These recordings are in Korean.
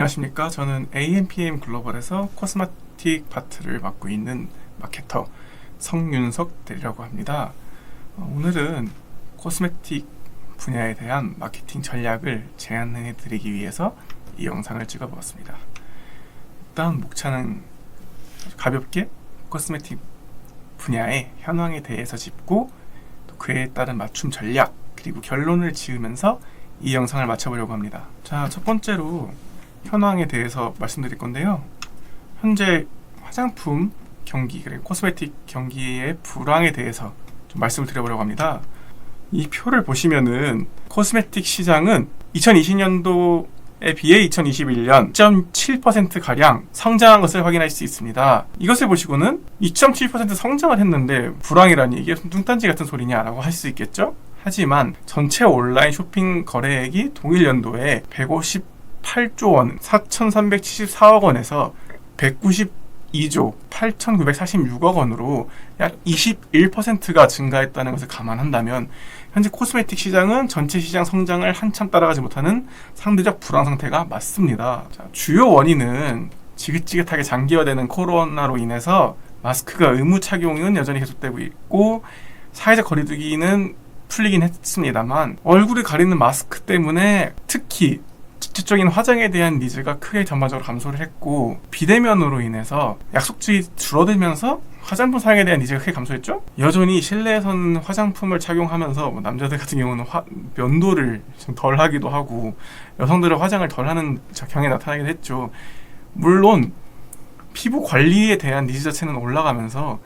안녕하십니까. 저는 AMPM 글로벌에서 코스메틱 파트를 맡고 있는 마케터 성윤석 대리라고 합니다. 오늘은 코스메틱 분야에 대한 마케팅 전략을 제안해 드리기 위해서 이 영상을 찍어 보았습니다. 일단 목차는 가볍게 코스메틱 분야의 현황에 대해서 짚고 또 그에 따른 맞춤 전략 그리고 결론을 지으면서 이 영상을 마쳐보려고 합니다. 자, 첫 번째로 현황에 대해서 말씀드릴 건데요. 현재 화장품 경기 그리고 코스메틱 경기의 불황에 대해서 좀 말씀을 드려보려고 합니다. 이 표를 보시면은 코스메틱 시장은 2020년도에 비해 2021년 2.7% 가량 성장한 것을 확인할 수 있습니다. 이것을 보시고는 2.7% 성장을 했는데 불황이라니 이게 뚱딴지 같은 소리냐라고 할 수 있겠죠? 하지만 전체 온라인 쇼핑 거래액이 동일 연도에 158조 원, 4,374억 원에서 192조 8,946억 원으로 약 21%가 증가했다는 것을 감안한다면 현재 코스메틱 시장은 전체 시장 성장을 한참 따라가지 못하는 상대적 불황 상태가 맞습니다. 자, 주요 원인은 지긋지긋하게 장기화되는 코로나로 인해서 마스크가 의무 착용은 여전히 계속되고 있고 사회적 거리두기는 풀리긴 했습니다만 얼굴을 가리는 마스크 때문에 특히 직접적인 화장에 대한 니즈가 크게 전반적으로 감소를 했고 비대면으로 인해서 약속지이 줄어들면서 화장품 사용에 대한 니즈가 크게 감소했죠. 여전히 실내에서는 화장품을 착용하면서 남자들 같은 경우는 면도를 좀 덜 하기도 하고 여성들은 화장을 덜 하는 경향이 나타나긴 했죠. 물론 피부 관리에 대한 니즈 자체는 올라가면서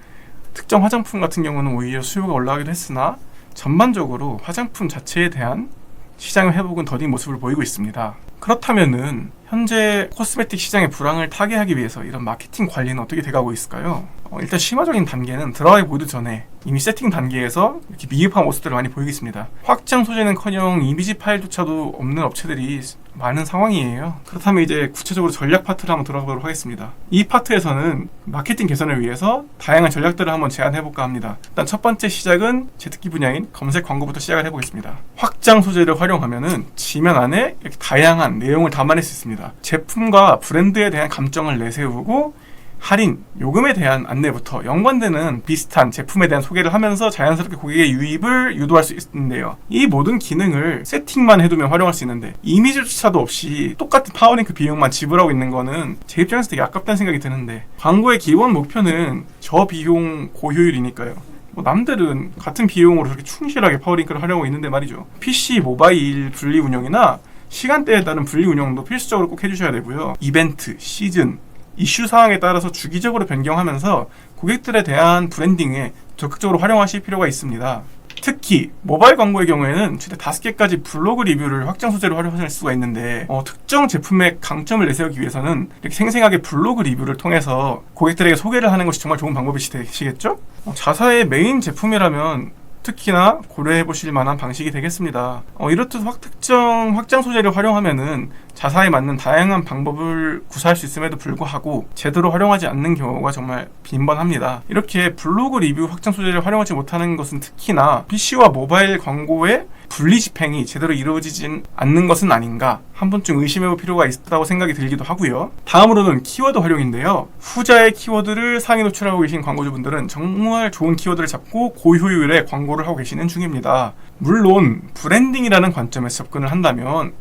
특정 화장품 같은 경우는 오히려 수요가 올라가기도 했으나 전반적으로 화장품 자체에 대한 시장의 회복은 더딘 모습을 보이고 있습니다. 그렇다면은 현재 코스메틱 시장의 불황을 타개하기 위해서 이런 마케팅 관리는 어떻게 돼가고 있을까요? 일단 심화적인 단계는 들어가기 보기 전에 이미 세팅 단계에서 이렇게 미흡한 모습들을 많이 보이겠습니다. 확장 소재는커녕 이미지 파일조차도 없는 업체들이 많은 상황이에요. 그렇다면 이제 구체적으로 전략 파트를 한번 들어가 보도록 하겠습니다. 이 파트에서는 마케팅 개선을 위해서 다양한 전략들을 한번 제안해볼까 합니다. 일단 첫 번째 시작은 제 특기 분야인 검색 광고부터 시작을 해보겠습니다. 확장 소재를 활용하면은 지면 안에 이렇게 다양한 내용을 담아낼 수 있습니다. 제품과 브랜드에 대한 감정을 내세우고 할인, 요금에 대한 안내부터 연관되는 비슷한 제품에 대한 소개를 하면서 자연스럽게 고객의 유입을 유도할 수 있는데요. 이 모든 기능을 세팅만 해두면 활용할 수 있는데 이미지조차도 없이 똑같은 파워링크 비용만 지불하고 있는 거는 제 입장에서 되게 아깝다는 생각이 드는데 광고의 기본 목표는 저비용 고효율이니까요. 남들은 같은 비용으로 그렇게 충실하게 파워링크를 하려고 있는데 말이죠. PC, 모바일 분리 운영이나 시간대에 따른 분리 운영도 필수적으로 꼭 해주셔야 되고요. 이벤트, 시즌, 이슈 사항에 따라서 주기적으로 변경하면서 고객들에 대한 브랜딩에 적극적으로 활용하실 필요가 있습니다. 특히 모바일 광고의 경우에는 최대 5개까지 블로그 리뷰를 확장 소재로 활용할 수가 있는데 특정 제품의 강점을 내세우기 위해서는 이렇게 생생하게 블로그 리뷰를 통해서 고객들에게 소개를 하는 것이 정말 좋은 방법이 되시겠죠? 자사의 메인 제품이라면 특히나 고려해 보실 만한 방식이 되겠습니다. 이렇듯 특정 확장 소재를 활용하면은 자사에 맞는 다양한 방법을 구사할 수 있음에도 불구하고 제대로 활용하지 않는 경우가 정말 빈번합니다. 이렇게 블로그 리뷰 확장 소재를 활용하지 못하는 것은 특히나 PC와 모바일 광고의 분리 집행이 제대로 이루어지진 않는 것은 아닌가 한 번쯤 의심해볼 필요가 있다고 생각이 들기도 하고요. 다음으로는 키워드 활용인데요. 후자의 키워드를 상위 노출하고 계신 광고주분들은 정말 좋은 키워드를 잡고 고효율의 광고를 하고 계시는 중입니다. 물론 브랜딩이라는 관점에서 접근을 한다면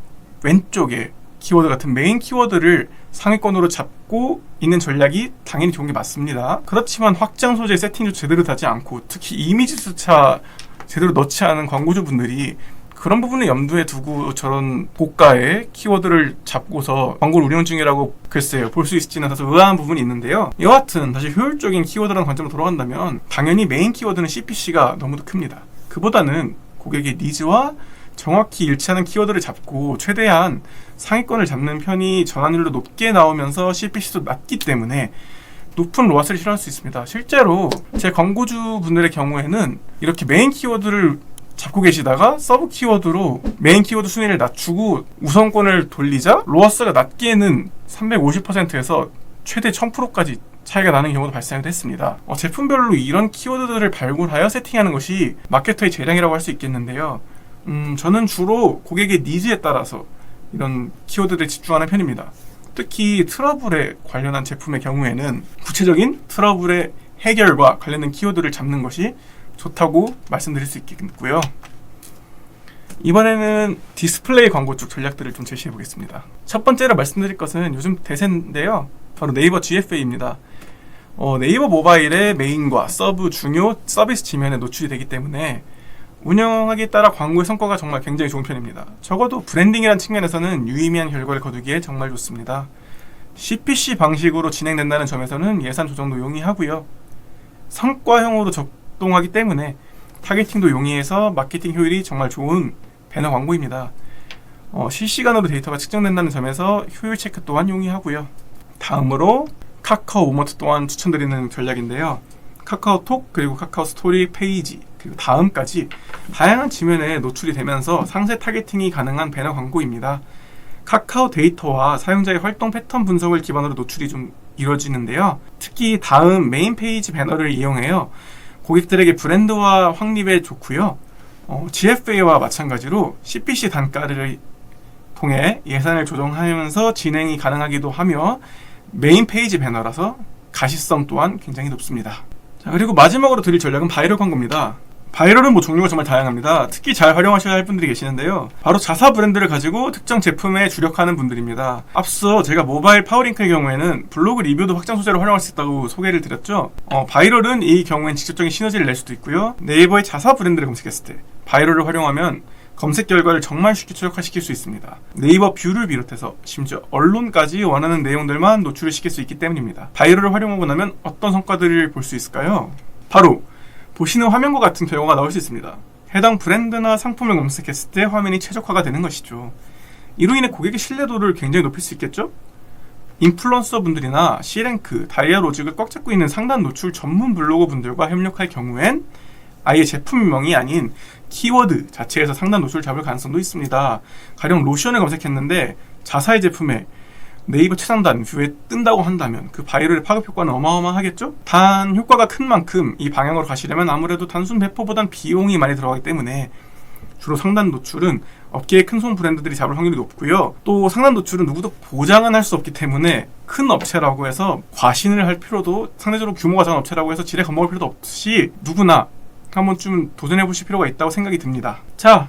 왼쪽에 키워드 같은 메인 키워드를 상위권으로 잡고 있는 전략이 당연히 좋은 게 맞습니다. 그렇지만 확장 소재 세팅도 제대로 하지 않고 특히 이미지조차 제대로 넣지 않은 광고주분들이 그런 부분을 염두에 두고 저런 고가의 키워드를 잡고서 광고를 운영 중이라고 글쎄요 볼 수 있을지는 다소 의아한 부분이 있는데요. 여하튼 다시 효율적인 키워드라는 관점으로 돌아간다면 당연히 메인 키워드는 CPC가 너무도 큽니다. 그보다는 고객의 니즈와 정확히 일치하는 키워드를 잡고 최대한 상위권을 잡는 편이 전환율도 높게 나오면서 CPC도 낮기 때문에 높은 로아스를 실현할 수 있습니다. 실제로 제 광고주 분들의 경우에는 이렇게 메인 키워드를 잡고 계시다가 서브 키워드로 메인 키워드 순위를 낮추고 우선권을 돌리자 로아스가 낮게는 350%에서 최대 1000%까지 차이가 나는 경우도 발생을 했습니다. 제품별로 이런 키워드들을 발굴하여 세팅하는 것이 마케터의 재량이라고 할 수 있겠는데요. 저는 주로 고객의 니즈에 따라서 이런 키워드들에 집중하는 편입니다. 특히 트러블에 관련한 제품의 경우에는 구체적인 트러블의 해결과 관련된 키워드를 잡는 것이 좋다고 말씀드릴 수 있겠고요. 이번에는 디스플레이 광고 쪽 전략들을 좀 제시해 보겠습니다. 첫 번째로 말씀드릴 것은 요즘 대세인데요. 바로 네이버 GFA입니다. 네이버 모바일의 메인과 서브 중요 서비스 지면에 노출이 되기 때문에 운영하기에 따라 광고의 성과가 정말 굉장히 좋은 편입니다. 적어도 브랜딩이라는 측면에서는 유의미한 결과를 거두기에 정말 좋습니다. CPC 방식으로 진행된다는 점에서는 예산 조정도 용이하고요. 성과형으로 작동하기 때문에 타겟팅도 용이해서 마케팅 효율이 정말 좋은 배너 광고입니다. 실시간으로 데이터가 측정된다는 점에서 효율 체크 또한 용이하고요. 다음으로 카카오 모먼트 또한 추천드리는 전략인데요. 카카오톡 그리고 카카오 스토리 페이지 그리고 다음까지 다양한 지면에 노출이 되면서 상세 타겟팅이 가능한 배너 광고입니다. 카카오 데이터와 사용자의 활동 패턴 분석을 기반으로 노출이 좀 이루어지는데요. 특히 다음 메인 페이지 배너를 이용해요. 고객들에게 브랜드화 확립에 좋고요. GFA와 마찬가지로 CPC 단가를 통해 예산을 조정하면서 진행이 가능하기도 하며 메인 페이지 배너라서 가시성 또한 굉장히 높습니다. 자, 그리고 마지막으로 드릴 전략은 바이럴 광고입니다. 바이럴은 종류가 정말 다양합니다. 특히 잘 활용하셔야 할 분들이 계시는데요. 바로 자사 브랜드를 가지고 특정 제품에 주력하는 분들입니다. 앞서 제가 모바일 파워링크의 경우에는 블로그 리뷰도 확장 소재로 활용할 수 있다고 소개를 드렸죠. 바이럴은 이 경우엔 직접적인 시너지를 낼 수도 있고요. 네이버의 자사 브랜드를 검색했을 때 바이럴을 활용하면 검색 결과를 정말 쉽게 최적화시킬 수 있습니다. 네이버 뷰를 비롯해서 심지어 언론까지 원하는 내용들만 노출을 시킬 수 있기 때문입니다. 바이럴을 활용하고 나면 어떤 성과들을 볼 수 있을까요? 바로 보시는 화면과 같은 결과가 나올 수 있습니다. 해당 브랜드나 상품을 검색했을 때 화면이 최적화가 되는 것이죠. 이로 인해 고객의 신뢰도를 굉장히 높일 수 있겠죠? 인플루언서 분들이나 C랭크, 다이아 로직을 꽉 잡고 있는 상단 노출 전문 블로거 분들과 협력할 경우엔 아예 제품명이 아닌 키워드 자체에서 상단 노출을 잡을 가능성도 있습니다. 가령 로션을 검색했는데 자사의 제품에 네이버 최상단 뷰에 뜬다고 한다면 그 바이럴 파급 효과는 어마어마하겠죠? 단 효과가 큰 만큼 이 방향으로 가시려면 아무래도 단순 배포보단 비용이 많이 들어가기 때문에 주로 상단 노출은 업계의 큰손 브랜드들이 잡을 확률이 높고요. 또 상단 노출은 누구도 보장은 할 수 없기 때문에 큰 업체라고 해서 과신을 할 필요도, 상대적으로 규모가 작은 업체라고 해서 지레 겁먹을 필요도 없이 누구나 한번쯤 도전해보실 필요가 있다고 생각이 듭니다. 자,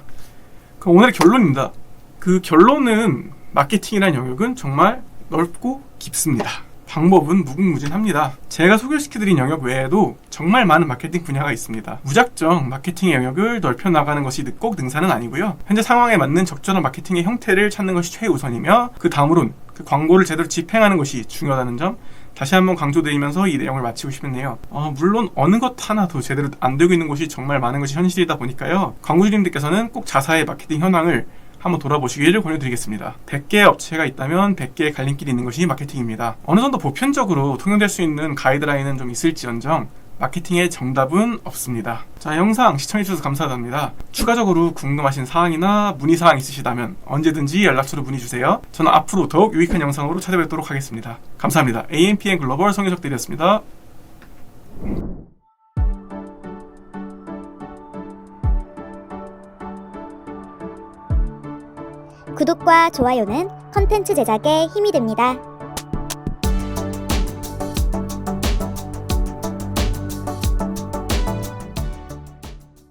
그럼 오늘의 결론입니다. 그 결론은 마케팅이라는 영역은 정말 넓고 깊습니다. 방법은 무궁무진합니다. 제가 소개시켜드린 영역 외에도 정말 많은 마케팅 분야가 있습니다. 무작정 마케팅의 영역을 넓혀나가는 것이 꼭 능사는 아니고요. 현재 상황에 맞는 적절한 마케팅의 형태를 찾는 것이 최우선이며 그 다음으로는 그 광고를 제대로 집행하는 것이 중요하다는 점 다시 한번 강조드리면서 이 내용을 마치고 싶네요. 물론 어느 것 하나도 제대로 안 되고 있는 곳이 정말 많은 것이 현실이다 보니까요. 광고주님들께서는 꼭 자사의 마케팅 현황을 한번 돌아보시기를 권유드리겠습니다. 100개의 업체가 있다면 100개의 갈림길이 있는 것이 마케팅입니다. 어느 정도 보편적으로 통용될 수 있는 가이드라인은 좀 있을지언정 마케팅의 정답은 없습니다. 자, 영상 시청해주셔서 감사합니다. 추가적으로 궁금하신 사항이나 문의사항 있으시다면 언제든지 연락처로 문의주세요. 저는 앞으로 더욱 유익한 영상으로 찾아뵙도록 하겠습니다. 감사합니다. AMPM 글로벌 성유석들이었습니다. 구독과 좋아요는 컨텐츠 제작에 힘이 됩니다.